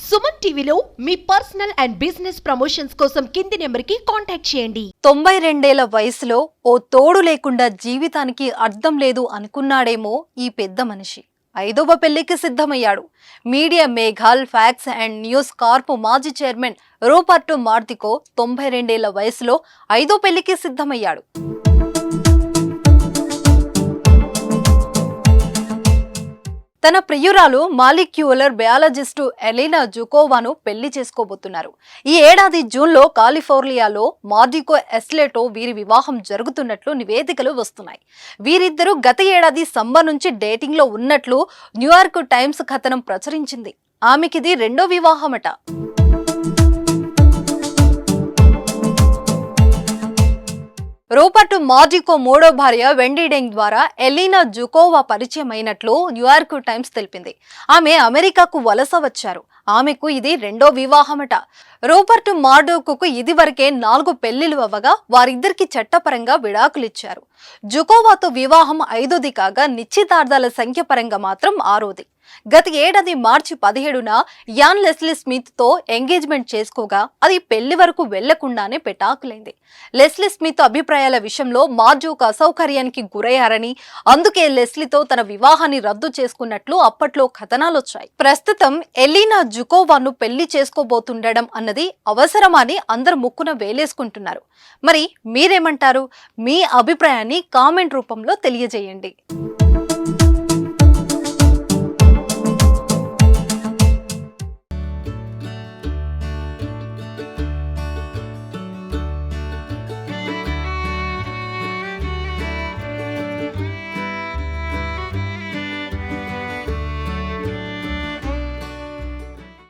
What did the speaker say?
సుమన్ టీవీలో మీ personal and business promotions కోసం కింది నెంబర్కి కాంటాక్ట్ చేయండి. 92 వయసులో ఓ తోడు లేకుండా జీవితానికి అర్థం లేదు అనుకున్నాడేమో ఈ పెద్ద మనిషి. 5వ పెళ్లికి సిద్ధమయ్యాడు. Media mogul Fox and News Corp మాజీ చైర్మన్ రూపర్ట్ మార్తికో 92 వయసులో 5వ పెళ్లికి సిద్ధమయ్యాడు. తన ప్రియురాలు మాలిక్యూలర్ బయాలజిస్టు ఎలీనా జుకోవాను పెళ్లి చేసుకోబోతున్నారు. ఈ ఏడాది జూన్లో కాలిఫోర్నియాలో మార్డికో ఎస్లేటో వీరి వివాహం జరుగుతున్నట్లు నివేదికలు వస్తున్నాయి. వీరిద్దరూ గత ఏడాది సమ్మర్ నుంచి డేటింగ్ లో ఉన్నట్లు న్యూయార్క్ టైమ్స్ కథనం ప్రచురించింది. ఆమెకిది రెండో వివాహమట. రూపర్ట్ మార్డికో మూడో భార్య వెండీ డెంగ్ ద్వారా ఎలీనా జుకోవా పరిచయం అయినట్లు న్యూయార్క్ టైమ్స్ తెలిపింది. ఆమె అమెరికాకు వలస వచ్చారు. ఆమెకు ఇది రెండో వివాహమట. రూపర్ట్ మార్డోకోకు ఇదివరకే 4 పెళ్లిలు అవ్వగా వారిద్దరికి చట్టపరంగా విడాకులిచ్చారు. జుకోవాతో వివాహం 5ది కాగా నిశ్చితార్థాల సంఖ్య పరంగా మాత్రం 6ది. గత ఏడాది మార్చి 17న యాన్ లెస్లీ స్మిత్ తో ఎంగేజ్మెంట్ చేసుకోగా అది పెళ్లి వరకు వెళ్లకుండానే పెటాకులైంది. లెస్లీ స్మిత్ అభిప్రాయాల విషయంలో మార్జోక్ అసౌకర్యానికి గురయ్యారని, అందుకే లెస్లీతో తన వివాహాన్ని రద్దు చేసుకున్నట్లు అప్పట్లో కథనాలొచ్చాయి. ప్రస్తుతం ఎలీనా జుకోవాను పెళ్లి చేసుకోబోతుండడం అన్నది అవసరమని అందరు ముక్కున వేలేసుకుంటున్నారు. మరి మీరేమంటారు? మీ అభిప్రాయాన్ని కామెంట్ రూపంలో తెలియజేయండి.